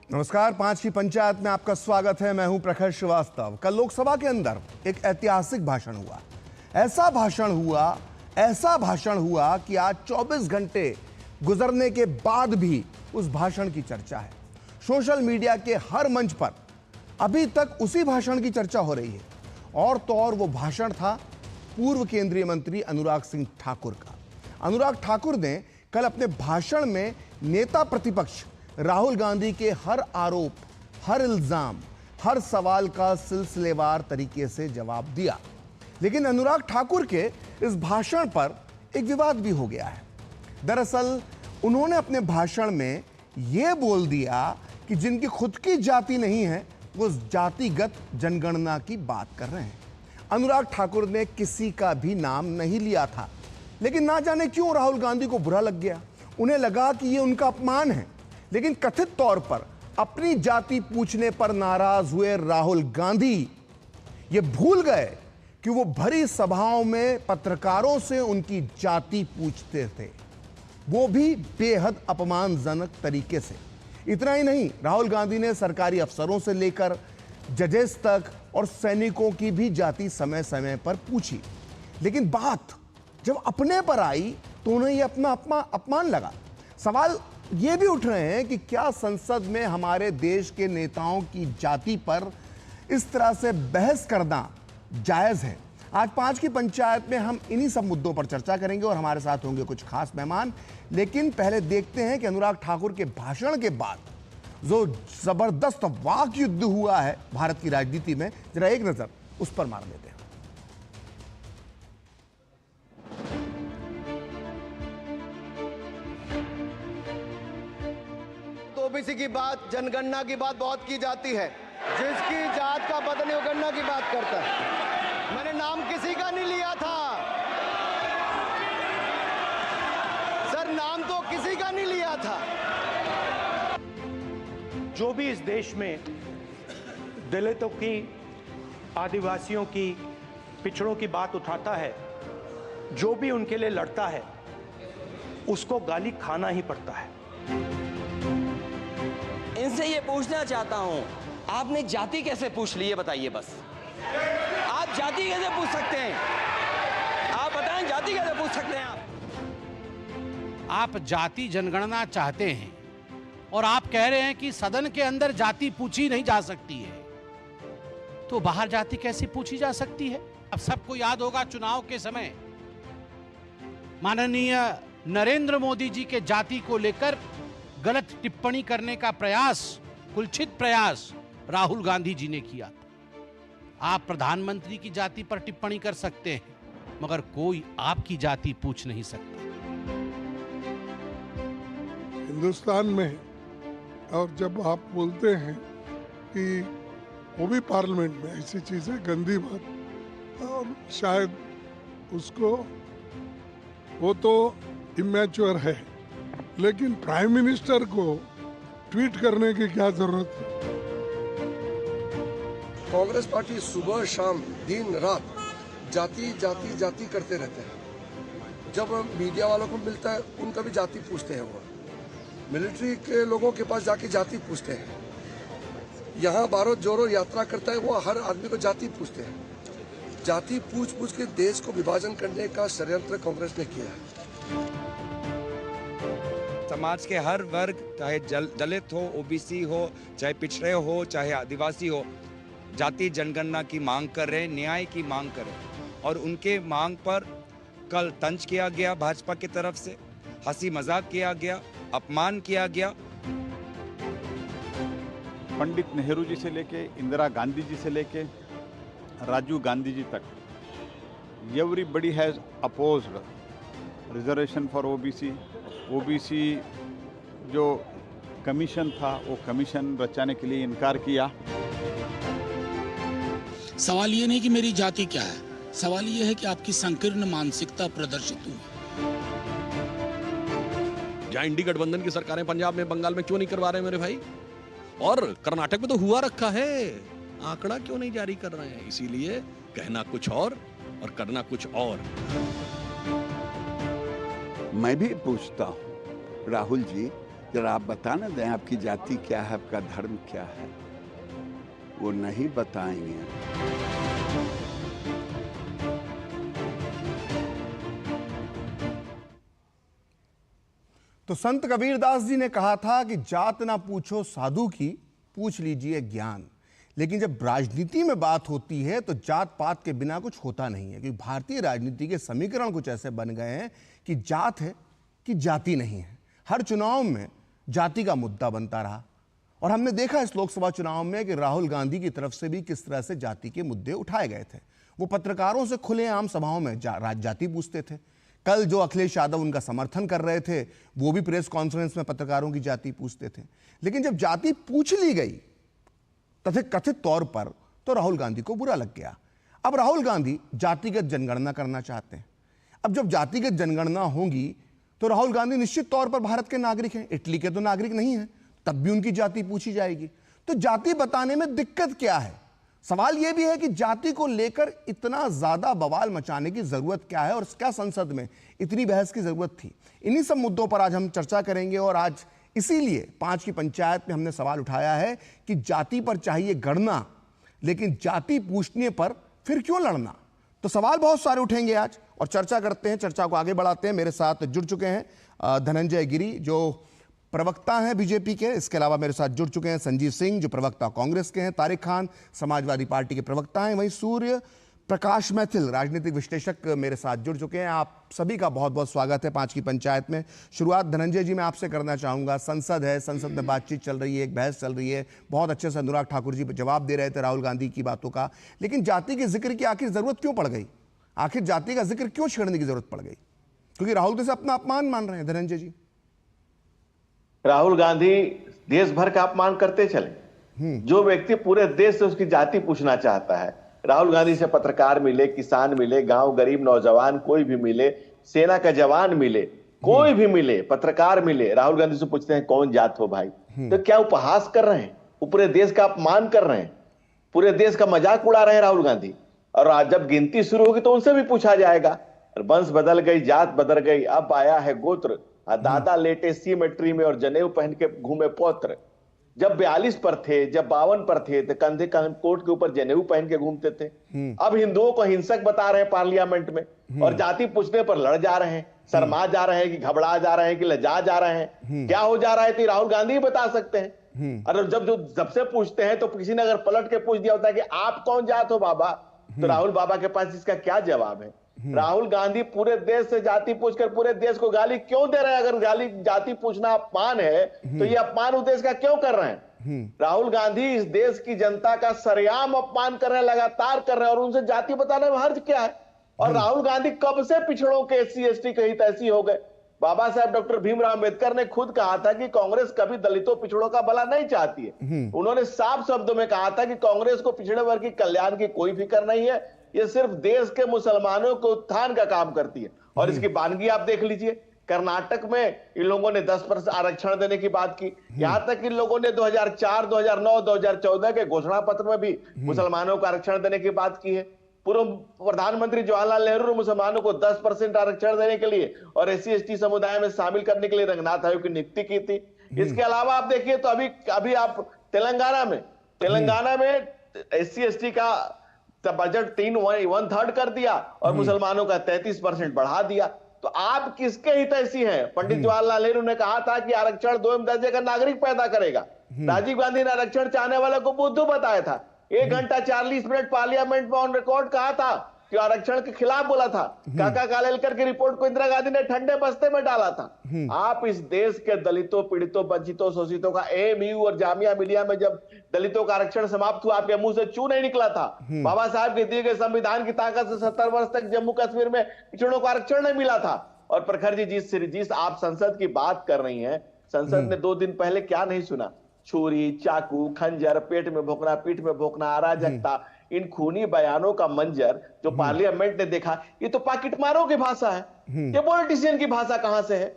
नमस्कार, 5 की पंचायत में आपका स्वागत है। मैं हूं प्रखर श्रीवास्तव। कल लोकसभा के अंदर एक ऐतिहासिक भाषण हुआ। ऐसा भाषण हुआ कि आज 24 घंटे गुजरने के बाद भी उस भाषण की चर्चा है। सोशल मीडिया के हर मंच पर अभी तक उसी भाषण की चर्चा हो रही है। और तो और वो भाषण था पूर्व केंद्रीय मंत्री अनुराग सिंह ठाकुर का। अनुराग ठाकुर ने कल अपने भाषण में नेता प्रतिपक्ष राहुल गांधी के हर आरोप, हर इल्जाम, हर सवाल का सिलसिलेवार तरीके से जवाब दिया। लेकिन अनुराग ठाकुर के इस भाषण पर एक विवाद भी हो गया है। दरअसल उन्होंने अपने भाषण में यह बोल दिया कि जिनकी खुद की जाति नहीं है वो जातिगत जनगणना की बात कर रहे हैं। अनुराग ठाकुर ने किसी का भी नाम नहीं लिया था, लेकिन ना जाने क्यों राहुल गांधी को बुरा लग गया। उन्हें लगा कि यह उनका अपमान है। लेकिन कथित तौर पर अपनी जाति पूछने पर नाराज हुए राहुल गांधी ये भूल गए कि वो भरी सभाओं में पत्रकारों से उनकी जाति पूछते थे, वो भी बेहद अपमानजनक तरीके से। इतना ही नहीं, राहुल गांधी ने सरकारी अफसरों से लेकर जजेस तक और सैनिकों की भी जाति समय समय पर पूछी। लेकिन बात जब अपने पर आई तो उन्हें यह अपना अपमान लगा। सवाल ये भी उठ रहे हैं कि क्या संसद में हमारे देश के नेताओं की जाति पर इस तरह से बहस करना जायज है। आज 5 की पंचायत में हम इन्हीं सब मुद्दों पर चर्चा करेंगे और हमारे साथ होंगे कुछ खास मेहमान। लेकिन पहले देखते हैं कि अनुराग ठाकुर के भाषण के बाद जो जबरदस्त वाक युद्ध हुआ है भारत की राजनीति में, जरा एक नजर उस पर मार लेते हैं। ओबीसी की बात, जनगणना की बात बहुत की जाती है। जिसकी जात का पता नहीं वो गणना की बात करता है। मैंने नाम किसी का नहीं लिया था सर, नाम तो किसी का नहीं लिया था। जो भी इस देश में दलितों की, आदिवासियों की, पिछड़ों की बात उठाता है, जो भी उनके लिए लड़ता है, उसको गाली खाना ही पड़ता है। इनसे ये पूछना चाहता हूं, आपने जाति कैसे पूछ ली, ये बताइए बस। आप जाति कैसे पूछ सकते हैं? आप बताएं, जाति कैसे पूछ सकते हैं आप जाति जनगणना चाहते हैं और आप कह रहे हैं कि सदन के अंदर जाति पूछी नहीं जा सकती है, तो बाहर जाति कैसे पूछी जा सकती है? अब सबको याद होगा चुनाव के समय माननीय नरेंद्र मोदी जी के जाति को लेकर गलत टिप्पणी करने का प्रयास, कुलछित प्रयास राहुल गांधी जी ने किया था। आप प्रधानमंत्री की जाति पर टिप्पणी कर सकते हैं, मगर कोई आपकी जाति पूछ नहीं सकता। हिंदुस्तान में और जब आप बोलते हैं कि वो भी पार्लियामेंट में ऐसी चीजें गंदी बात, और शायद उसको, वो तो इमैच्योर है, लेकिन प्राइम मिनिस्टर को ट्वीट करने की क्या जरूरत है? कांग्रेस पार्टी सुबह शाम दिन रात जाति जाति जाति करते रहते हैं। जब मीडिया वालों को मिलता है उनका भी जाति पूछते हैं। वो मिलिट्री के लोगों के पास जाके जाति पूछते हैं। यहाँ भारत जोड़ो यात्रा करता है, वो हर आदमी को जाति पूछते हैं। जाति पूछ पूछ के देश को विभाजन करने का षड्यंत्र कांग्रेस ने किया है। समाज के हर वर्ग, चाहे दलित हो, ओबीसी हो, चाहे पिछड़े हो, चाहे आदिवासी हो, जाति जनगणना की मांग कर रहे हैं, न्याय की मांग कर रहे हैं। और उनके मांग पर कल तंज किया गया, भाजपा की तरफ से हंसी मजाक किया गया, अपमान किया गया। पंडित नेहरू जी से लेके इंदिरा गांधी जी से लेके राजीव गांधी जी तक, everybody has opposed reservation for OBC जो कमीशन था वो कमीशन रचाने के लिए इनकार किया। सवाल ये नहीं कि मेरी जाति क्या है, सवाल ये है कि आपकी संकीर्ण मानसिकता प्रदर्शित हुई। जहां इंडी गठबंधन की सरकारें पंजाब में, बंगाल में क्यों नहीं करवा रहे मेरे भाई, और कर्नाटक में तो हुआ रखा है, आंकड़ा क्यों नहीं जारी कर रहे हैं? इसीलिए कहना कुछ और करना कुछ और। मैं भी पूछता हूँ राहुल जी जरा आप बताना दें आपकी जाति क्या है, आपका धर्म क्या है, वो नहीं बताएंगे। तो संत कबीरदास जी ने कहा था कि जात ना पूछो साधु की, पूछ लीजिए ज्ञान। लेकिन जब राजनीति में बात होती है तो जात पात के बिना कुछ होता नहीं है, क्योंकि भारतीय राजनीति के समीकरण कुछ ऐसे बन गए हैं कि जात है कि जाति नहीं है। हर चुनाव में जाति का मुद्दा बनता रहा और हमने देखा इस लोकसभा चुनाव में कि राहुल गांधी की तरफ से भी किस तरह से जाति के मुद्दे उठाए गए थे। वो पत्रकारों से खुलेआम सभाओं में जाति पूछते थे। कल जो अखिलेश यादव उनका समर्थन कर रहे थे वो भी प्रेस कॉन्फ्रेंस में पत्रकारों की जाति पूछते थे। लेकिन जब जाति पूछ ली गई कथित तौर पर तो राहुल गांधी को बुरा लग गया। अब राहुल गांधी जातिगत जनगणना करना चाहते हैं। अब जब जातिगत जनगणना होगी तो राहुल गांधी निश्चित तौर पर भारत के नागरिक हैं, इटली के तो नागरिक नहीं हैं, तब भी उनकी जाति पूछी जाएगी। तो जाति बताने में दिक्कत क्या है? सवाल यह भी है कि जाति को लेकर इतना ज्यादा बवाल मचाने की जरूरत क्या है और क्या संसद में इतनी बहस की जरूरत थी? इन्हीं सब मुद्दों पर आज हम चर्चा करेंगे और आज इसीलिए 5 की पंचायत में हमने सवाल उठाया है कि जाति पर चाहिए गणना, लेकिन जाति पूछने पर फिर क्यों लड़ना? तो सवाल बहुत सारे उठेंगे आज और चर्चा करते हैं, चर्चा को आगे बढ़ाते हैं। मेरे साथ जुड़ चुके हैं धनंजय गिरी जो प्रवक्ता हैं बीजेपी के, इसके अलावा मेरे साथ जुड़ चुके हैं संजीव सिंह जो प्रवक्ता कांग्रेस के हैं, तारिक खान समाजवादी पार्टी के प्रवक्ता हैं, वहीं सूर्य प्रकाश मैथिल राजनीतिक विश्लेषक मेरे साथ जुड़ चुके हैं। आप सभी का बहुत बहुत स्वागत है 5 की पंचायत में। शुरुआत धनंजय जी मैं आपसे करना चाहूँगा। संसद है, संसद में बातचीत चल रही है, एक बहस चल रही है, बहुत अच्छे से अनुराग ठाकुर जी जवाब दे रहे थे राहुल गांधी की बातों का, लेकिन जाति के जिक्र की आखिर जरूरत क्यों पड़ गई? आखिर जाति का जिक्र क्यों छेड़ने की जरूरत पड़ गई? क्योंकि राहुल तो अपना अपमान मान रहे हैं। धनंजय जी, राहुल गांधी देश भर का अपमान करते चले। जो व्यक्ति पूरे देश से उसकी जाति पूछना चाहता है, राहुल गांधी से पत्रकार मिले, किसान मिले, गांव गरीब नौजवान कोई भी मिले, सेना का जवान मिले, कोई भी मिले, पत्रकार मिले, राहुल गांधी से पूछते हैं कौन जात हो भाई? तो क्या उपहास कर रहे हैं? पूरे देश का अपमान कर रहे हैं, पूरे देश का मजाक उड़ा रहे हैं राहुल गांधी। और आज जब गिनती शुरू होगी तो उनसे भी पूछा जाएगा। वंश बदल गई, जात बदल गई, अब आया है गोत्र, दादा लेटे सिमेट्री में और जनेऊ पहन के घूमे पौत्र। जब 42 पर थे, जब 52 पर थे तो कंधे कोट के ऊपर जनेऊ पहन के घूमते थे। अब हिंदुओं को हिंसक बता रहे हैं पार्लियामेंट में और जाति पूछने पर लड़ जा रहे हैं, शर्मा जा रहे हैं कि घबरा जा रहे हैं कि लजा जा रहे हैं। क्या हो जा रहा है तो राहुल गांधी ही बता सकते हैं। और जब से पूछते हैं तो किसी ने अगर पलट के पूछ दिया होता है कि आप कौन जात हो बाबा, तो राहुल बाबा के पास इसका क्या जवाब है? राहुल गांधी पूरे देश से जाति पूछकर पूरे देश को गाली क्यों दे रहे हैं? अगर गाली जाति पूछना अपमान है तो ये अपमान उस देश का क्यों कर रहे हैं? राहुल गांधी इस देश की जनता का सरेआम अपमान कर रहे हैं, लगातार कर रहे हैं, और उनसे जाति बताने में हर्ज क्या है? और राहुल गांधी कब से पिछड़ों के SC ST कहीं तैसी हो गए? बाबा साहब डॉक्टर भीमराव अंबेडकर ने खुद कहा था कि कांग्रेस कभी दलितों पिछड़ों का भला नहीं चाहती है। उन्होंने साफ शब्दों में कहा था कि कांग्रेस को पिछड़े वर्ग की कल्याण की कोई फिक्र नहीं है, ये सिर्फ देश के मुसलमानों के उत्थान का काम करती है। और इसकी वानगी आप देख लीजिए, कर्नाटक में इन लोगों ने 10% आरक्षण देने की बात की, यहां तक इन लोगों ने 2004, 2009, 2014 के घोषणा पत्र में भी मुसलमानों को आरक्षण देने की बात की है। पूर्व प्रधानमंत्री जवाहरलाल नेहरू ने मुसलमानों को 10% आरक्षण देने के लिए और SC ST समुदाय में शामिल करने के लिए रंगनाथ आयोग की नियुक्ति की थी। इसके अलावा आप देखिए तो अभी आप तेलंगाना में SC ST का बजट 1/3 कर दिया और मुसलमानों का 33% बढ़ा दिया। तो आप किसके हितैषी हैं? पंडित जवाहरलाल नेहरू ने कहा था कि आरक्षण 2 दर्जे का नागरिक पैदा करेगा। राजीव गांधी ने आरक्षण चाहने वाले को बुद्धू बताया था। 1 घंटा 40 मिनट पार्लियामेंट में ऑन रिकॉर्ड कहा था कि आरक्षण के खिलाफ बोला था। काका कालेलकर की रिपोर्ट को इंदिरा गांधी ने ठंडे बस्ते में डाला था। आप इस देश के दलितों, पीड़ितों, वंचितों, शोषितों का AMU और जामिया मिलिया में जब दलितों का आरक्षण समाप्त हुआ, आपके मुंह से चू नहीं निकला था। बाबा साहब के दिए गए संविधान की ताकत से 70 वर्ष तक जम्मू कश्मीर में पिछड़ों को आरक्षण नहीं मिला था। और प्रखर जी, जिस आप संसद की बात कर रही हैं, संसद ने 2 दिन पहले क्या नहीं सुना? छुरी, चाकू, खंजर, पेट में भोंकना, पीठ में भोंकना, अराजकता, इन खूनी बयानों का मंजर जो पार्लियामेंट ने देखा, ये तो पाकिटमारों की भाषा है। ये पॉलिटिशियन की भाषा कहां से है?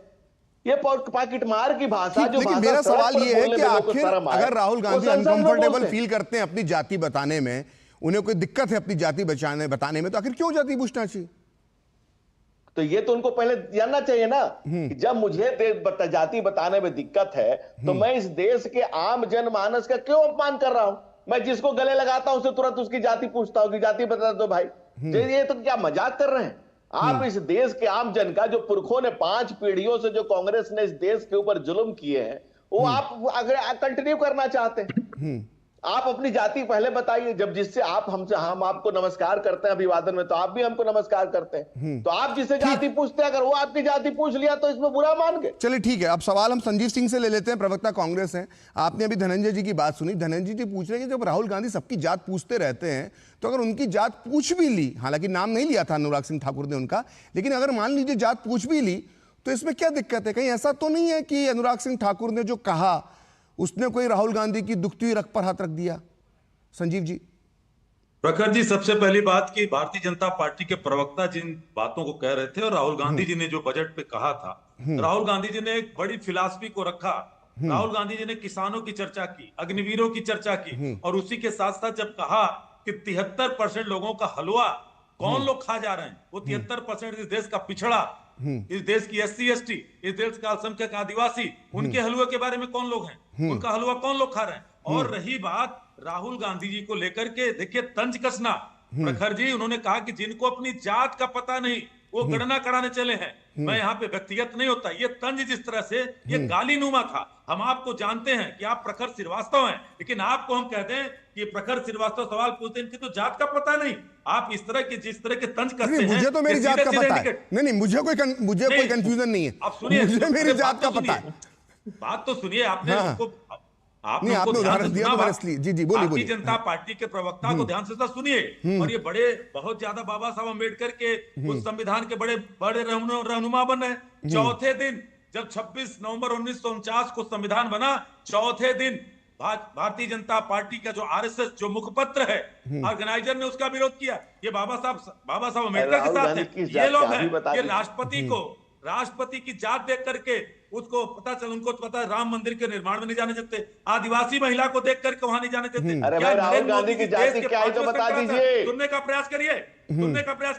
ये पाकिटमार की भाषा जो लेकिन मेरा सवाल ये है कि आखिर अगर राहुल गांधी अनकंफर्टेबल फील करते हैं अपनी जाति बताने में, उन्हें कोई दिक्कत है अपनी जाति बताने में, तो आखिर क्यों जाति पूछना चाहिए? तो ये तो उनको पहले जानना चाहिए ना कि जब मुझे जाति बताने में दिक्कत है तो मैं इस देश के आम जनमानस का क्यों अपमान कर रहा हूं? मैं जिसको गले लगाता हूं उसे तुरंत उसकी जाति पूछता हूं कि जाति बता दो भाई। ये तो क्या मजाक कर रहे हैं आप? इस देश के आम जन का जो पुरखों ने 5 पीढ़ियों से जो कांग्रेस ने इस देश के ऊपर जुल्म किए हैं वो आप अगर कंटिन्यू करना चाहते हैं, आप अपनी जाति पहले बताइए। जब जिससे हम आपको नमस्कार करते हैं अभिवादन में, तो आप भी हमको नमस्कार करते हैं। तो आप जिससे जाति पूछते हैं, अगर वो आपकी जाति पूछ लिया तो इसमें बुरा मान गए। चलिए ठीक है, अब सवाल हम संजीव सिंह से ले लेते हैं, प्रवक्ता कांग्रेस हैं। आपने अभी धनंजय जी की बात सुनी। धनंजय जी पूछ रहे हैं कि जब राहुल गांधी सबकी जात पूछते रहते हैं तो अगर उनकी जात पूछ भी ली, हालांकि नाम नहीं लिया था अनुराग सिंह ठाकुर ने उनका, लेकिन अगर मान लीजिए जात पूछ भी ली तो इसमें क्या दिक्कत है? कहीं ऐसा तो नहीं है कि अनुराग सिंह ठाकुर ने जो कहा उसने कोई राहुल गांधी की दुखती हुई रग पर हाथ रख दिया? संजीव जी। प्रखर जी, सबसे पहली बात कि भारतीय जनता पार्टी के प्रवक्ता जिन बातों को कह रहे थे और राहुल गांधी जी ने जो बजट पे कहा था, राहुल गांधी जी ने एक बड़ी फिलॉसफी को रखा। राहुल गांधी जी ने किसानों की चर्चा की, अग्निवीरों की चर्चा की, और उसी के साथ साथ जब कहा कि 73% लोगों का हलवा कौन लोग खा जा रहे हैं, वो 73% इस देश का पिछड़ा, इस देश की SC ST, इस देश का अल्पसंख्यक आदिवासी, उनके हलवे के बारे में कौन लोग हैं, उनका हलवा कौन लोग खा रहे हैं। और रही बात राहुल गांधी जी को लेकर के, देखिए तंज कसना, प्रखर जी उन्होंने कहा कि जिनको अपनी जात का पता नहीं वो गणना कराने चले हैं। मैं यहाँ पे व्यक्तिगत नहीं होता, ये तंज जिस तरह से ये गाली नुमा था। हम आपको जानते हैं कि आप प्रखर श्रीवास्तव हैं, लेकिन आपको हम कहते हैं कि प्रखर श्रीवास्तव सवाल पूछते हैं, इनकी तो जात का पता नहीं। आप इस तरह के जिस तरह के तंज करते हैं, मुझे तो मेरी जात का पता है। नहीं, मुझे कोई कंफ्यूजन नहीं है। आप सुनिए, मुझे मेरी जात का पता है। बात तो सुनिए, आपने आपने उदाहरण दिया तो इसलिए जी बोलिए। भारतीय जनता पार्टी के प्रवक्ता को ध्यान से सुनिए। और ये बड़े बहुत ज्यादा बाबा साहब अम्बेडकर के उस संविधान के बड़े बड़े रहनुमा बने। चौथे दिन जब 26 नवंबर 1949 को संविधान बना, चौथे दिन भारतीय जनता पार्टी का जो RSS जो मुखपत्र है, ऑर्गेनाइजर ने उसका विरोध किया। ये बाबा साहब अम्बेडकर के साथ है। ये लोग हैं, ये राष्ट्रपति की जात देख करके उसको उनको पता है राम मंदिर के निर्माण में नहीं जाने देते, आदिवासी महिला को देख करके वहां नहीं जाने देते। अरे भाई, राहुल गांधी की जाति क्या है तो बता दीजिए। सुनने का प्रयास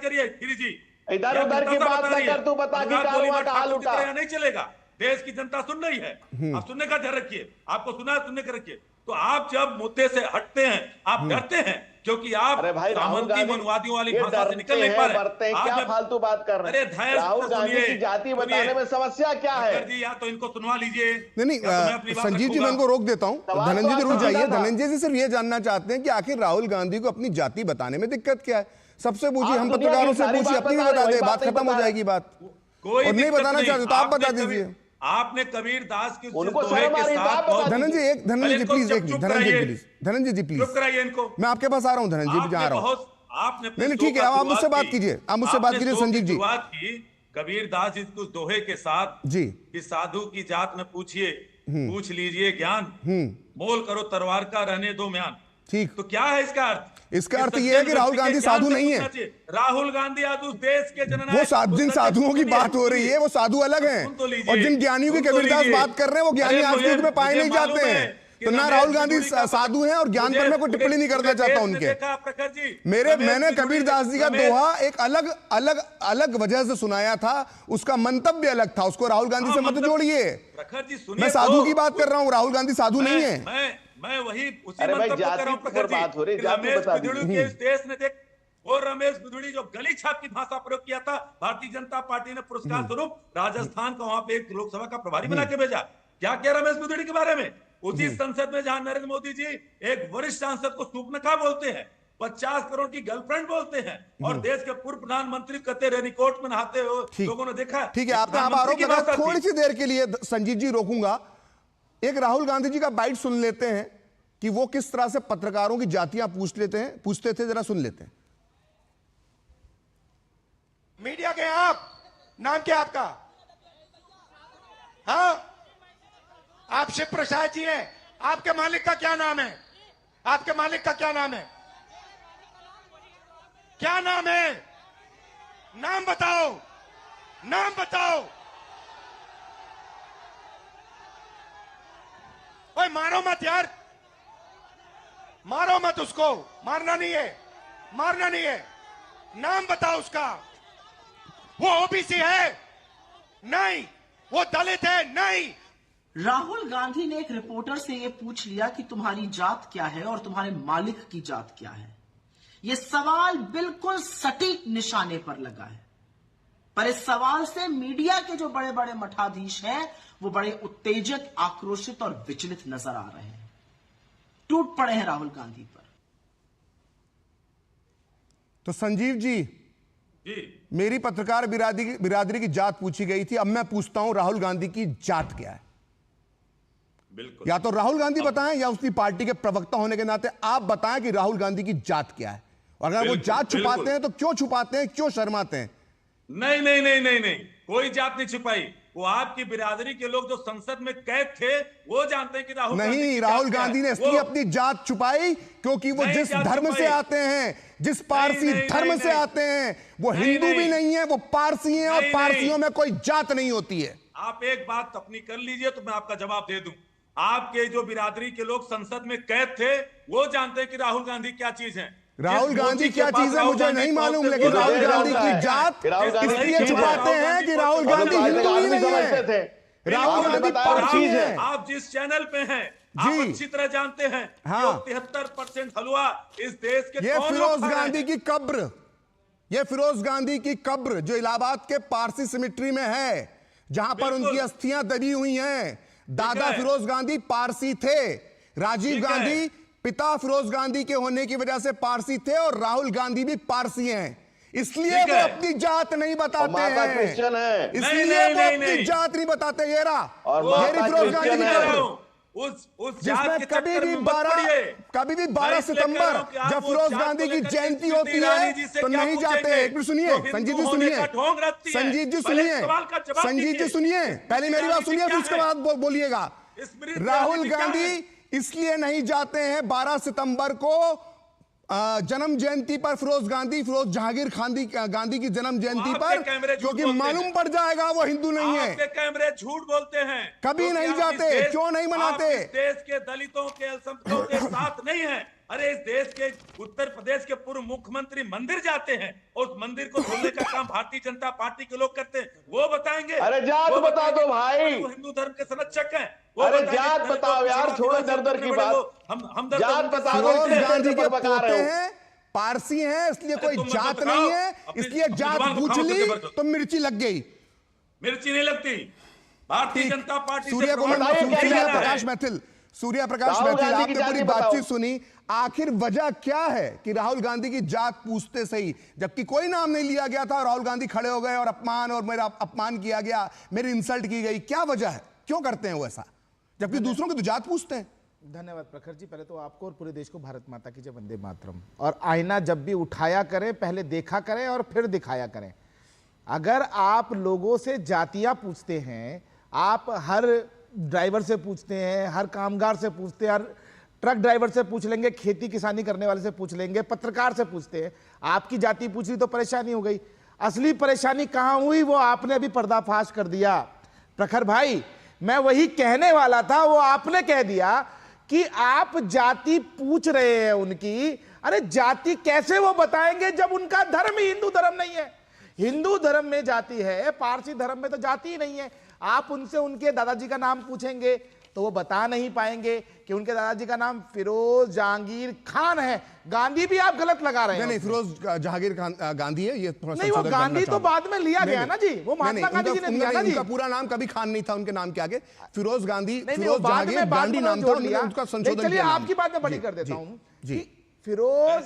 करिए, गिरी जी। इधर उधर की बात न कर, तू बता कि का हाल उठा। नहीं चलेगा, देश की जनता सुन रही है, आप सुनने का ध्यान रखिए। आपको सुना है, सुनने का रखिए। तो आप जब मुद्दे से हटते हैं, आप डरते हैं, क्योंकि आप सामंती मनवादियों वाली भाषा से निकल नहीं पा रहे। क्या फालतू बात कर रहे हैं? राहुल गांधी की जाति बताने में समस्या क्या है? जी, या तो इनको सुनवा लीजिए। नहीं, संजीव जी मैं इनको रोक देता हूँ। धनंजय जी रुक जाइए। धनंजय जी सिर्फ ये जानना चाहते हैं कि आखिर राहुल गांधी को अपनी जाति बताने में दिक्कत क्या है? सबसे पूछिए, हम पत्रकारों से पूछिए, अपनी भी बता दें, बात खत्म हो जाएगी। बात और नहीं बताना चाहते तो आप बता दीजिए। आपने कबीर दास की उनको शर्म आ रही है, धनंजय जी प्लीज, धनंजय जी प्लीज, चुप कराइए इनको। मैं आपके पास आ रहा हूँ धनंजय जी, जहाँ आ रहा हूँ। नहीं ठीक है, आप मुझसे बात कीजिए, आप मुझसे बात कीजिए संजीव जी। कबीर दास जी उस दोहे के साथ जी कि साधु की जात में पूछिए, पूछ लीजिए ज्ञान, मोल करो तलवार का रहने दो म्यान। ठीक, तो क्या है इसका अर्थ? इसका अर्थ यह है कि राहुल गांधी साधु नहीं है। राहुल गांधी आज उस देश के जननायक, वो जिन साधुओं की बात हो रही है वो साधु अलग हैं, और जिन ज्ञानियों की कबीरदास बात कर रहे हैं वो ज्ञानी आज के युग में पाए नहीं जाते हैं। तो ना राहुल गांधी साधु हैं और ज्ञान पर मैं कोई टिप्पणी नहीं करना चाहता उनके। मैंने कबीरदास जी का दोहा एक अलग वजह से सुनाया था, उसका मंतव्य अलग था, उसको राहुल गांधी से मत जोड़िए। मैं साधु की बात कर रहा हूँ, राहुल गांधी साधु नहीं है। मैं वही उसी मंतव्य कर रहा हूं प्रखर जी। रमेश बिधुड़ी के इस देश ने देख, और रमेश बिधुड़ी जो गली छाप की भाषा प्रयोग किया था, भारतीय जनता पार्टी ने पुरस्कार स्वरूप राजस्थान का वहां पे एक लोकसभा का प्रभारी बना के भेजा। क्या क्या रमेश बिधुड़ी के बारे में? उसी संसद में जहां नरेंद्र मोदी जी एक वरिष्ठ सांसद को सूपनखा बोलते हैं, 50 करोड़ की गर्लफ्रेंड बोलते हैं, और देश के पूर्व प्रधानमंत्री कहते रेनीकोट में नहाते हुए लोगों ने देखा। ठीक है, आपका आरोप लगा। थोड़ी सी देर के लिए संजीव जी रोकूंगा। एक राहुल गांधी जी का बाइट सुन लेते हैं कि वो किस तरह से पत्रकारों की जातियां पूछते थे, जरा सुन लेते हैं। मीडिया के आप, नाम क्या आपका? हाँ, आप शिव प्रसाद जी हैं। आपके मालिक का क्या नाम है? आपके मालिक का क्या नाम है? क्या नाम है? नाम बताओ, नाम बताओ। ओए मारो मत यार, मारो मत उसको, मारना नहीं है, मारना नहीं है। नाम बताओ उसका। वो ओबीसी है? नहीं। वो दलित है? नहीं। राहुल गांधी ने एक रिपोर्टर से यह पूछ लिया कि तुम्हारी जात क्या है और तुम्हारे मालिक की जात क्या है। यह सवाल बिल्कुल सटीक निशाने पर लगा है, पर इस सवाल से मीडिया के जो बड़े बड़े मठाधीश हैं वो बड़े उत्तेजक, आक्रोशित और विचलित नजर आ रहे हैं। टूट पड़े हैं राहुल गांधी पर। तो संजीव जी, मेरी पत्रकार बिरादरी की जात पूछी गई थी, अब मैं पूछता हूं राहुल गांधी की जात क्या है। बिल्कुल। या तो राहुल गांधी बताएं या उसकी पार्टी के प्रवक्ता होने के नाते आप बताएं कि राहुल गांधी की जात क्या है। और अगर वो जात छुपाते हैं तो क्यों छुपाते हैं, क्यों शर्माते हैं? नहीं नहीं नहीं नहीं नहीं, कोई जात नहीं छुपाई। वो आपकी बिरादरी के लोग जो संसद में कैद थे वो जानते हैं कि राहुल नहीं, राहुल गांधी ने इसलिए अपनी जात छुपाई क्योंकि वो जिस धर्म से आते हैं, जिस पारसी धर्म से आते हैं, वो हिंदू भी नहीं है, वो पारसी हैं, और पारसियों में कोई जात नहीं होती है। आप एक बात अपनी कर लीजिए तो मैं आपका जवाब दे दूं। आपके जो बिरादरी के लोग संसद में कैद थे वो जानते हैं कि राहुल गांधी क्या चीज है। राहुल गांधी क्या चीज है मुझे नहीं मालूम, लेकिन राहुल गांधी की जात इसलिए छुपाते हैं कि राहुल गांधी हिंदू ही नहीं है। राहुल गांधी पारसी है। आप जिस चैनल पे हैं आप अच्छी तरह जानते हैं। हाँ। 73% हलवा इस देश के ये फिरोज गांधी की कब्र, ये फिरोज गांधी की कब्र जो इलाहाबाद के पारसी सिमिट्री में है, जहां पर उनकी अस्थियां दबी हुई हैं। दादा फिरोज गांधी पारसी थे, राजीव गांधी पिता फिरोज गांधी के होने की वजह से पारसी थे, और राहुल गांधी भी पारसी हैं, इसलिए वो अपनी जात नहीं बताते हैं। क्रिश्चियन है, इसलिए वो अपनी जात नहीं बताते। ये रहा फिरोज गांधी की कब्र, जिसमें कभी भी 12 सितंबर जब फिरोज गांधी की जयंती होती है तो नहीं जाते। एक मिनट सुनिए संजीव जी, सुनिए संजीव जी, सुनिए संजीव जी, सुनिए पहले मेरी बात सुनिए, फिर उसके बाद बोलिएगा। राहुल गांधी इसलिए नहीं जाते हैं 12 सितंबर को जन्म जयंती पर, फिरोज जहांगीर गांधी की जन्म जयंती पर, क्योंकि मालूम पड़ जाएगा वो हिंदू नहीं है। आपके कैमरे झूठ बोलते हैं, कभी नहीं जाते। क्यों नहीं मनाते? इस देश के दलितों के, अल्पसंख्यकों के साथ नहीं है। अरे इस देश के उत्तर प्रदेश के पूर्व मुख्यमंत्री मंदिर जाते हैं, उस मंदिर को खोलने का काम भारतीय जनता पार्टी के लोग करते हैं, वो बताएंगे। अरे जात बता दो भाई, वो हिंदू धर्म के संरक्षक हैं। अरे जात बताओ यार, छोड़ो दर की बात। हम जात बताओ। फिरोज गांधी के पोते हैं, पारसी हैं, इसलिए कोई जात नहीं है, इसलिए जात पूछ ली तो मिर्ची लग गई। मिर्ची नहीं लगती। भारतीय जनता पार्टी सूर्य प्रकाश मैथिल, आपने पूरी बातचीत सुनी। आखिर वजह क्या है कि राहुल गांधी की जात पूछते सही, जबकि कोई नाम नहीं लिया गया था, राहुल गांधी खड़े हो गए और मेरा अपमान किया गया, मेरी इंसल्ट की गई। क्या वजह है, क्यों करते हैं वो ऐसा, जबकि दूसरों की तो जात पूछते हैं? धन्यवाद प्रखर जी। पहले तो आपको और पूरे देश को भारत माता की जय, वंदे मातरम। और आईना जब भी उठाया करें पहले देखा करें और फिर दिखाया करें। अगर आप लोगों से जातियां पूछते हैं, आप हर ड्राइवर से पूछते हैं, हर कामगार से पूछते हैं, हर ट्रक ड्राइवर से पूछ लेंगे, खेती किसानी करने वाले से पूछ लेंगे, पत्रकार से पूछते हैं, आपकी जाति पूछ ली तो परेशानी हो गई। असली परेशानी कहां हुई वो आपने अभी पर्दाफाश कर दिया प्रखर भाई। मैं वही कहने वाला था, वो आपने कह दिया कि आप जाति पूछ रहे हैं उनकी। अरे जाति कैसे वो बताएंगे जब उनका धर्म ही हिंदू धर्म नहीं है। हिंदू धर्म में जाति है, पारसी धर्म में तो जाति ही नहीं है। आप उनसे उनके दादाजी का नाम पूछेंगे तो वो बता नहीं पाएंगे कि उनके दादाजी का नाम फिरोज जहांगीर खान है। गांधी भी आप गलत लगा रहे हैं। नहीं, फिरोज जहांगीर गांधी है ये, थोड़ा नहीं, वो गांधी तो बाद में लिया गया ना जी, वो महात्मा गांधी जी ने दिया ना जी। उनका पूरा नाम कभी खान नहीं था उनके नाम के आगे, फिरोज गांधी, फिरोज जहांगीर गांधी नाम था, उनका संशोधन। चलिए आपकी बात मैं बड़ी कर देता हूं जी। फिरोज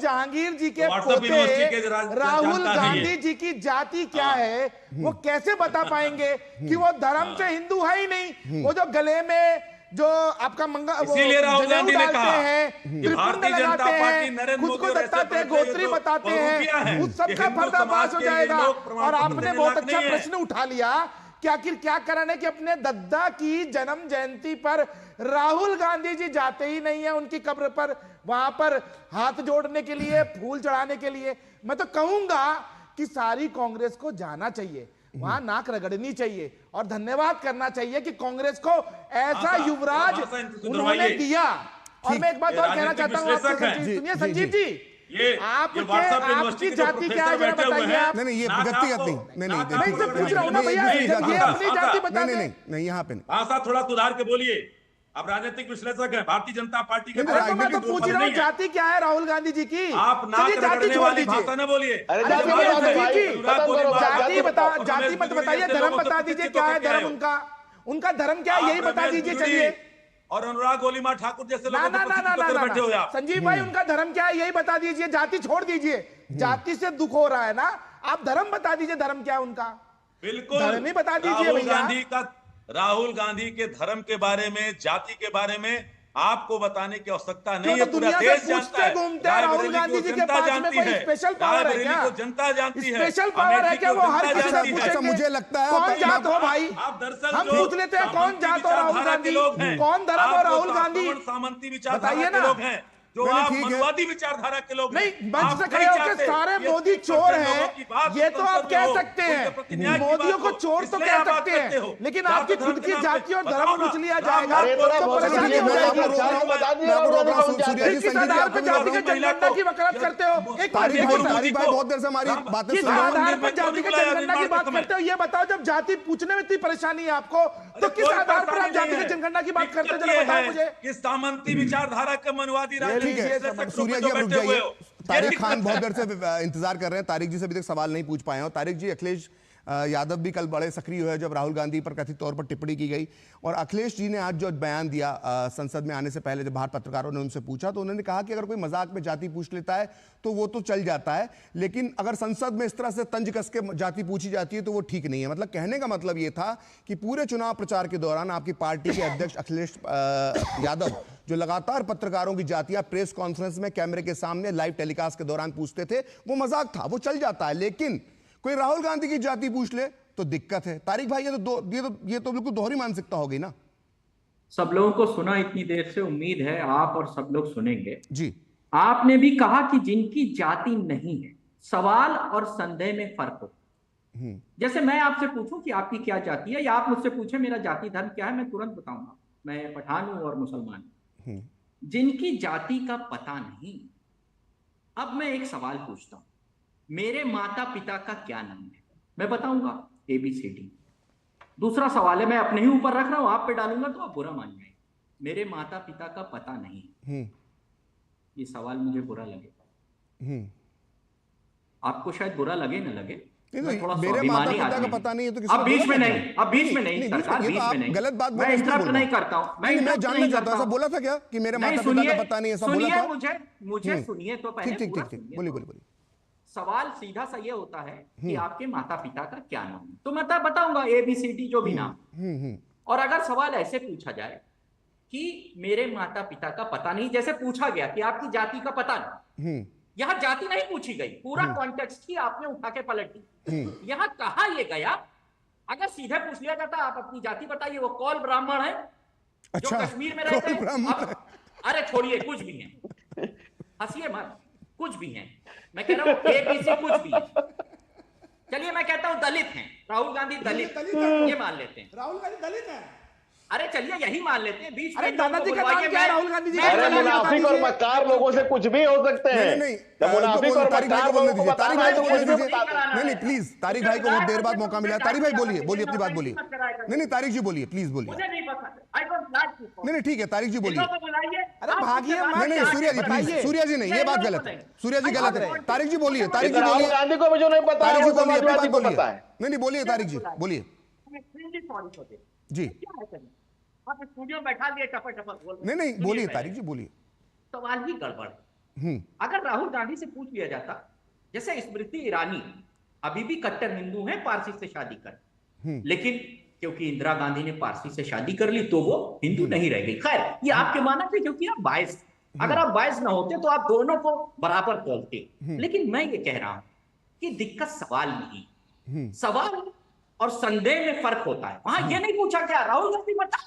जहांगीर जी के पोते राहुल गांधी जी की जाति क्या है वो कैसे बता पाएंगे कि वो धर्म से हिंदू है ही नहीं। वो जो गले में जो आपका इसीलिए राहुल गांधी ने कहा कि भारतीय जनता पार्टी नरेंद्र मोदी खुद को बताते हैं, गोत्री बताते हैं, उस सबका पर्दाफाश हो जाएगा। और आपने बहुत अच्छा प्रश्न उठा लिया कि आखिर क्या कारण है कि अपने दद्दा की जन्म जयंती पर राहुल गांधी जी जाते ही नहीं है उनकी कब्र पर, वहां पर हाथ जोड़ने के लिए, फूल चढ़ाने के लिए। मैं तो कहूंगा कि सारी कांग्रेस को जाना चाहिए, वहां नाक रगड़नी चाहिए और धन्यवाद करना चाहिए कि कांग्रेस को ऐसा युवराज उन्होंने दिया। और मैं एक बात और कहना चाहता हूं आपसे, सुनिए संजीव जी, ये WhatsApp पे यूनिवर्सिटी के जो प्रोफेसर बैठे हुए हैं, नहीं ये व्यक्तिगत नहीं मैं इससे पूछ रहा हूं ना भैया, ये अपनी जाति बता दे। नहीं यहाँ पे नहीं। भाषा थोड़ा सुधार के बोलिए, आप राजनीतिक विश्लेषक हैं, भारतीय जनता पार्टी के मैं तो पूछ रहा हूँ जाति क्या है राहुल गांधी जी की? आप नाक रगड़ने वाली भाषा न बोलिए। जाति मत बताइए, धर्म बता दीजिए क्या है धर्म उनका धर्म क्या है यही बता दीजिए। चलिए, और अनुराग गोलीमा ठाकुर जैसे लोगों को बैठे हुए आप। संजीव भाई उनका धर्म क्या है यही बता दीजिए, जाति छोड़ दीजिए, जाति से दुख हो रहा है ना, आप धर्म बता दीजिए धर्म क्या है उनका। बिल्कुल धर्म ही बता दीजिए भैया। राहुल गांधी के धर्म के बारे में, जाति के बारे में आपको बताने की आवश्यकता नहीं है, पूरा देश जानता है। राहुल गांधी जी के पास में कोई स्पेशल पावर है क्या? जनता जानती है, स्पेशल पावर है क्या? वो हर किसी से पूछेंगे मुझे लगता है कौन जात हो भाई, आप दरअसल हम पूछ लेते हैं कौन जात हो राहुल गांधी, कौन धर्म हो राहुल गांधी, सामंती विचारधारा के लोग हैं, जो आप मनवादी विचारधारा के लोग नहीं। मंच से खड़े होकर सारे मोदी चोर हैं ये तो आप कह सकते हैं, मोदियों को चोर तो कह सकते हैं, लेकिन आपकी खुद की जाति और धर्म पूछ लिया जाएगा तो परेशानी हो जाएगी। किस आधार पर जातिगत जनगणना की वकालत करते हो? एक बहुत देर से हमारी बातें किस आधार पर जातिगत जनगणना की बात करते हो ये बताओ। जब जाति पूछने में इतनी परेशानी है आपको तो किस आधार पर आप जातिगत जनगणना की बात करते हो? जरा बताओ मुझे। किस सामंती विचारधारा के मनवादी ठीक है सूर्या जी, अब रुक जाइए। तारिक खान बहुत देर से इंतजार कर रहे हैं, तारिक जी से अभी तक सवाल नहीं पूछ पाए हैं। तारिक जी, अखिलेश यादव भी कल बड़े सक्रिय हुए जब राहुल गांधी पर कथित तौर पर टिप्पणी की गई, और अखिलेश जी ने आज जो बयान दिया संसद में आने से पहले, जब बाहर पत्रकारों ने उनसे पूछा तो उन्होंने कहा कि अगर कोई मजाक में जाति पूछ लेता है तो वो तो चल जाता है, लेकिन अगर संसद में इस तरह से तंज कस के जाति पूछी जाती है तो वो ठीक नहीं है। मतलब कहने का मतलब ये था कि पूरे चुनाव प्रचार के दौरान आपकी पार्टी के अध्यक्ष अखिलेश यादव जो लगातार पत्रकारों की जातियां प्रेस कॉन्फ्रेंस में कैमरे के सामने लाइव टेलीकास्ट के दौरान पूछते थे, वो मजाक था, वो चल जाता है, लेकिन कोई राहुल गांधी की जाति पूछ ले तो दिक्कत है। तारिक भाई, ये तो बिल्कुल दोहरी मानसिकता हो गई ना। सब लोगों को सुना इतनी देर से, उम्मीद है आप और सब लोग सुनेंगे जी। आपने भी कहा कि जिनकी जाति नहीं है, सवाल और संदेह में फर्क हो। जैसे मैं आपसे पूछूं कि आपकी क्या जाति है, या आप मुझसे पूछे मेरा जाति धर्म क्या है, मैं तुरंत बताऊंगा मैं पठान हूं और मुसलमान हूं। जिनकी जाति का पता नहीं, अब मैं एक सवाल पूछता हूं, मेरे माता पिता का क्या नाम है, मैं बताऊंगा ABCD। दूसरा सवाल है, मैं अपने ही ऊपर रख रहा हूं, आप पे डालूंगा तो आप बुरा मान जाएंगे, मेरे माता पिता का पता नहीं। ये सवाल मुझे बुरा लगेगा, आपको शायद बुरा लगे ना लगे, थोड़ा मेरे माता पिता का पता नहीं है तो अब बीच में नहीं, अब बीच में नहीं सरकार, बीच में नहीं, गलत बात मैं इंटरप्ट नहीं करता हूं, मैं जानना चाहता हूं। ऐसा बोला था क्या कि मेरे माता पिता का पता नहीं है? ऐसा बोला था? मुझे सुनिए तो पहले। ठीक, बोलिए। सवाल सीधा सा ये होता है कि आपके माता पिता का क्या नाम है, तो मैं बताऊंगा ABCD जो भी नाम। और अगर सवाल ऐसे पूछा जाए कि मेरे माता पिता का पता नहीं, जैसे पूछा गया कि आपकी जाति का पता नहीं, यहाँ जाति नहीं पूछी गई, पूरा कॉन्टेक्स्ट ही आपने उठा के पलट दी। यहाँ कहा ये गया, अगर सीधे पूछ लिया जाता आप अपनी जाति बताइए, वो कौल ब्राह्मण है जो कश्मीर में रहते हैं। अरे छोड़िए, कुछ भी है, हंसिए मत, कुछ भी है, मैं कह रहा हूं ABC कुछ भी है। चलिए मैं कहता हूं दलित हैं, राहुल गांधी दलित ये मान लेते हैं, राहुल गांधी दलित है। अरे चलिए यही मान लेते हैं, बीच में दादाजी का नाम क्या है राहुल गांधी जी? अरे मुनाफिक और मक्कार लोगों से कुछ भी हो सकते हैं। मुनाफिक और मक्कार लोगों को तारिक भाई को बोलने दीजिए। नहीं प्लीज, तारिक भाई को बहुत देर बाद मौका मिला। तारिक भाई बोलिए अपनी बात बोलिए। नहीं तारिक जी बोलिए, प्लीज बोलिए। नहीं ठीक है, तारिक जी बोलिए। अरे भागिए, नहीं सूर्या जी प्लीज, सूर्या जी नहीं, ये बात गलत है, सूर्या जी गलत है। तारिक जी बोलिए, तारिक जी बोलिए। गांधी को मुझे नहीं पता है, तारिक जी बोलिए, अपनी बात बोलिए। नहीं बोलिए तारिक जी, बोलिए जी। आप स्टूडियो में बैठा दिए, टपर बोल। नहीं बोलिए तारिक जी, बोलिए। सवाल ही गड़बड़ है। अगर राहुल गांधी से पूछ लिया जाता, जैसे स्मृति ईरानी अभी भी कट्टर हिंदू हैं, पारसी से शादी कर, लेकिन क्योंकि इंदिरा गांधी ने पारसी से शादी कर ली तो वो हिंदू नहीं रह गई। खैर ये आपके माना थे क्योंकि आप बायस, अगर आप बायस ना होते तो आप दोनों को बराबर बोलते। लेकिन मैं ये कह रहा हूं कि दिक्कत सवाल नहीं, सवाल और संदेह में फर्क होता है। वहां ये नहीं पूछा क्या राहुल गांधी बता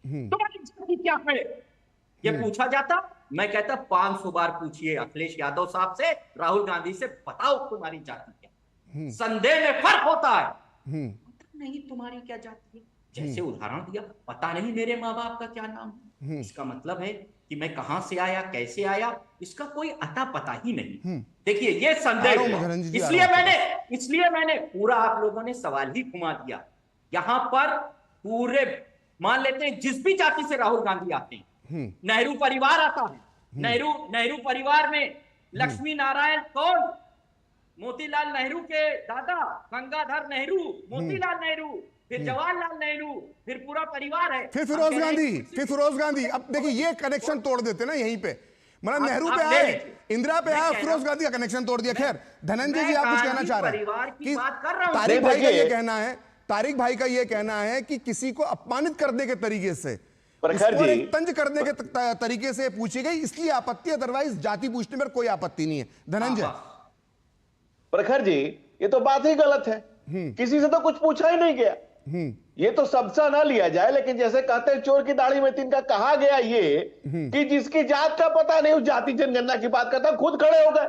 तुम्हारी जाति क्या है, ये पूछा जाता, मैं कहता 500 बार पूछिए अखिलेश यादव साहब से, राहुल गांधी से, बताओ तुम्हारी जाति क्या। संदेह में फर्क होता है, पता नहीं तुम्हारी क्या जाति है। जैसे उदाहरण दिया, पता नहीं मेरे माँ बाप का क्या नाम है, इसका मतलब है कि मैं कहां से आया, कैसे आया, इसका कोई अता पता ही नहीं। देखिए ये संदेह हुआ। इसलिए मैंने पूरा, आप लोगों ने सवाल ही घुमा दिया। यहां पर पूरे मान लेते हैं जिस भी जाति से राहुल गांधी आते हैं, नेहरू परिवार आता है, नेहरू परिवार में लक्ष्मी नारायण कौन, मोतीलाल नेहरू के दादा गंगाधर नेहरू, मोतीलाल नेहरू, फिर जवाहरलाल नेहरू, फिर पूरा परिवार है, फिर फिरोज गांधी। अब देखिए ये कनेक्शन तोड़ देते ना यहीं पे, मतलब नेहरू पे आए, इंदिरा पे आए, फिरोज गांधी का कनेक्शन तोड़ दिया। खैर धनंजय जी, आप कुछ कहना चाह रहे हैं कि तारिक भाई का ये कहना है, तारिक भाई का ये कहना है कि किसी को अपमानित करने के तरीके से, तंज करने के तरीके से पूछी गई, इसलिए आपत्ति, अदरवाइज जाति पूछने पर कोई आपत्ति नहीं है। धनंजय। प्रखर जी, ये तो बात ही गलत है, किसी से तो कुछ पूछा ही नहीं गया। ये तो सबसा ना लिया जाए, लेकिन जैसे कहते हैं चोर की दाढ़ी में तिनका, कहा गया ये कि जिसकी जात का पता नहीं उस जाति जनगणना की बात करता, खुद खड़े हो गए।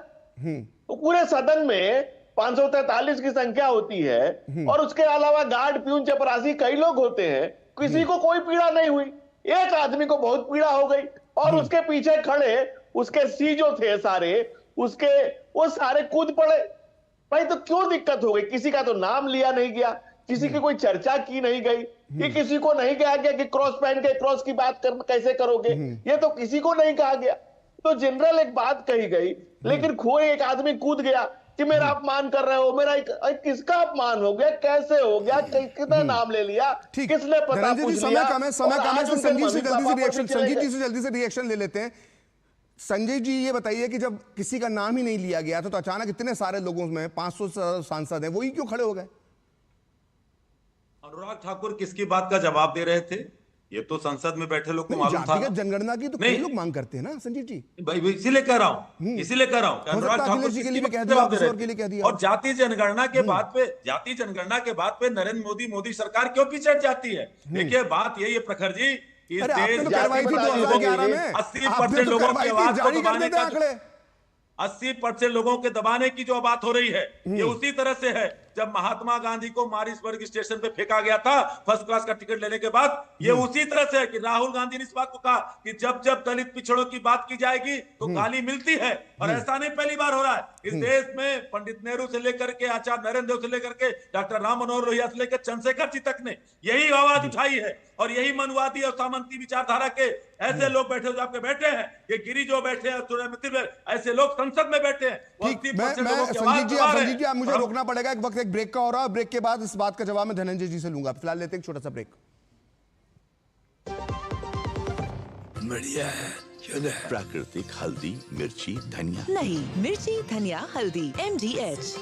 तो पूरे सदन में 543 की संख्या होती है और उसके अलावा गार्ड, प्यून, चपरासी कई लोग होते हैं, किसी को कोई पीड़ा नहीं हुई। एक आदमी को बहुत पीड़ा हो गई और उसके पीछे खड़े उसके सी जो थे सारे, उसके वो सारे कूद पड़े। भाई तो क्यों दिक्कत हो गई? किसी का तो नाम लिया नहीं गया, किसी की कोई चर्चा की नहीं गई, कि किसी को नहीं कहा गया कि क्रॉस पहन के क्रॉस की बात कैसे करोगे, ये तो किसी को नहीं कहा गया। तो जनरल एक बात कही गई, लेकिन कोई एक आदमी कूद गया कि मेरा अपमान कर रहे हो, मेरा किसका अपमान हो गया, कैसे हो गया, कितना नाम ले लिया, किसने पता पूछ लिया। संजीव जी से जल्दी से रिएक्शन ले लेते हैं। संजय जी ये बताइए कि जब किसी का नाम ही नहीं लिया गया था तो अचानक इतने सारे लोगों में 500 सांसद हैं, वही क्यों खड़े हो गए? अनुराग ठाकुर किसकी बात का जवाब दे रहे थे? ये तो संसद में बैठे लोग को मालूम था। जनगणना की तो कई लोग मांग करते हैं ना संजीव जी। भाई इसीलिए कह रहा हूं, अनुराग ठाकुर के लिए कह दिया। और जाति जनगणना के बाद पे नरेंद्र मोदी सरकार क्यों पीछे जाती है? देखिए बात यही है प्रखर जी, इस देश 80% लोगों की आवाज को दबाने का 80% लोगों के दबाने की जो बात हो रही है, ये उसी तरह से है जब महात्मा गांधी को मारिसबर्ग स्टेशन पे फेंका गया था फर्स्ट क्लास का टिकट लेने के बाद। ये उसी तरह से है कि राहुल गांधी ने इस बात को कहा कि जब जब दलित पिछड़ों की बात की जाएगी तो गाली मिलती है, और ऐसा नहीं पहली बार हो रहा है इस देश में। पंडित नेहरू से लेकर के आचार्य नरेंद्र से लेकर के डॉक्टर राम मनोहर लोहिया से लेकर चंद्रशेखर जी तक ने यही आवाज उठाई है, और यही मनुवादी और सामंती विचारधारा के ऐसे लोग बैठे जो आपके बैठे हैं, ये गिरी जो बैठे हैं, ऐसे लोग संसद में बैठे हैं। संजीव जी आप मुझे रोकना पड़ेगा, एक वक्त एक ब्रेक का हो रहा है, ब्रेक के बाद इस बात का जवाब मैं धनंजय जी से लूंगा। फिलहाल लेते हैं एक छोटा सा ब्रेक। बढ़िया है, प्राकृतिक हल्दी, मिर्ची, धनिया नहीं, मिर्ची, धनिया, हल्दी, MDH।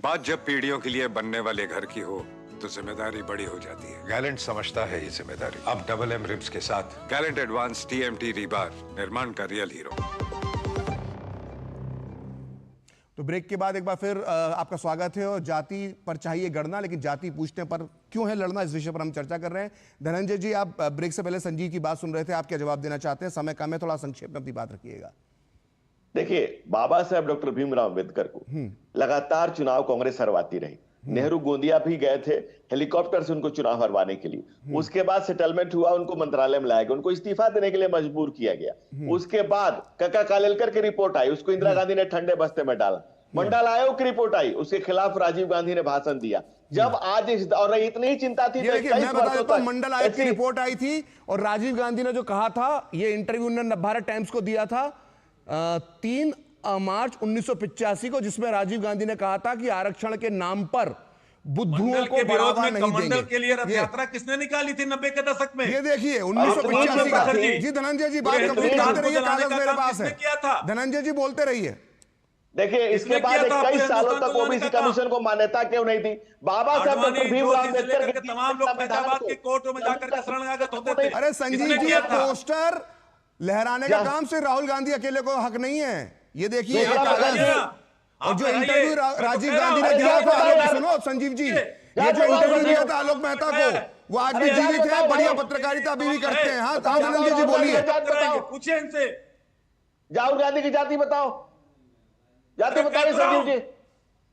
बात जब पीढ़ियों के लिए बनने वाले घर की हो तो जिम्मेदारी बड़ी हो जाती है। गैलेंट समझता है ये जिम्मेदारी। अब डबल M रिब्स के साथ गैलेंट एडवांस TMT रीबार, निर्माण का रियल हीरो। तो ब्रेक के बाद एक बार फिर आपका स्वागत है। और जाति पर चाहिए गणना, लेकिन जाति पूछने पर क्यों है लड़ना, इस विषय पर हम चर्चा कर रहे हैं। धनंजय जी, आप ब्रेक से पहले संजीव की बात सुन रहे थे, आप क्या जवाब देना चाहते हैं? समय कम है, थोड़ा संक्षेप में अपनी बात रखिएगा। देखिए, बाबा साहब डॉक्टर भीमराव अंबेडकर को लगातार चुनाव कांग्रेस हरवाती रही। नेहरू गोंदिया भी गए थे हेलीकॉप्टर से उनको चुनाव हरवाने के लिए। उसके बाद सेटलमेंट हुआ, उनको मंत्रालय में लाया गया, उनको इस्तीफा देने के लिए मजबूर किया गया। उसके बाद कका कालेलकर की रिपोर्ट आई, उसको इंदिरा गांधी ने ठंडे बस्ते में डाला। मंडल आयोग की रिपोर्ट आई, उसके खिलाफ राजीव गांधी ने भाषण दिया। जब आज और इतनी ही चिंता थी, मंडल आयोग की रिपोर्ट आई थी और राजीव गांधी ने जो कहा था, ये इंटरव्यू उन्होंने भारत टाइम्स को दिया था 3 मार्च 1985 को, जिसमें राजीव गांधी ने कहा था कि आरक्षण के नाम पर बुद्धुओं को बढ़ावा नहीं देंगे। के लिए रथ यात्रा किसने निकाली थी 90 के दशक में? ये देखिए 1985 का। जी धनंजय जी, बात कंप्लीट करते रहिए, कागज मेरे पास है। धनंजय जी बोलते रहिए। देखिए, इसके बाद 21 सालों तक ओबीसी कमीशन को मान्यता क्यों नहीं थी? बाबा साहब डॉक्टर भीमराव अम्बेडकर के तमाम लोग फैजाबाद के कोर्टों में जाकर के शरणागत होते थे। अरे संजीव जी, ये पोस्टर लहराने का काम सिर्फ राहुल गांधी अकेले को हक नहीं है। ये देखिए, और जो इंटरव्यू राजीव गांधी ने दिया था, सुनो संजीव जी, ये जो इंटरव्यू दिया था आलोक मेहता को, वो आज भी जीवित है, बढ़िया पत्रकारिता अभी भी करते हैं। हाँ धनंजय जी बोलिए, पूछिए इनसे। राहुल गांधी की जाति बताओ, जाति बताइए संजीव जी।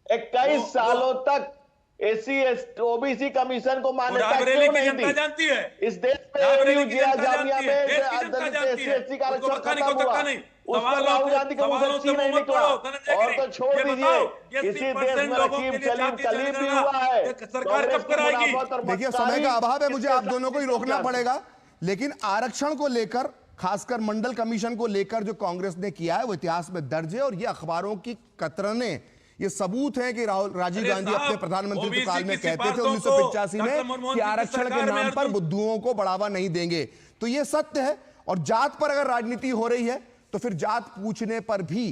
21 सालों तक एससी ओबीसी कमीशन को मान्यता रायबरेली क्यों की नहीं जनता दी? जानती है, इस देश में रायबरेली की जनता जामिया जानती है, में देश की जनता दलित जानती है, एससी का उसको आरक्षण धक्का नहीं, खत्म कोई धक्का हुआ, नहीं। उस पर राहुल गांधी का मुंह से ची नहीं निकला। और तो छोड़ दीजिए, किसी देश में रकीब कलीम भी हुआ है, सरकार कब कराएगी? देखिए समय का अभाव है, मुझे आप दोनों को ही रोकना पड़ेगा, लेकिन आरक्षण को लेकर, खासकर मंडल कमीशन को लेकर जो कांग्रेस ने किया है वो इतिहास में दर्ज है, और ये अखबारों की कतरने, ये सबूत है कि राजीव गांधी अपने प्रधानमंत्री काल में कहते थे 1985 में कि आरक्षण के नाम पर बुद्धुओं को बढ़ावा नहीं देंगे। तो ये सत्य है, और जात पर अगर राजनीति हो रही है तो फिर जात पूछने पर भी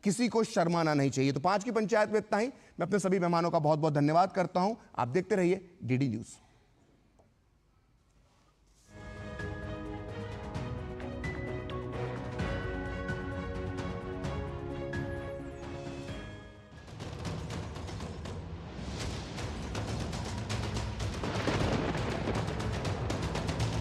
किसी को शर्माना नहीं चाहिए। तो 5 की पंचायत में इतना ही। मैं अपने सभी मेहमानों का बहुत बहुत धन्यवाद करता हूं। आप देखते रहिए डीडी न्यूज।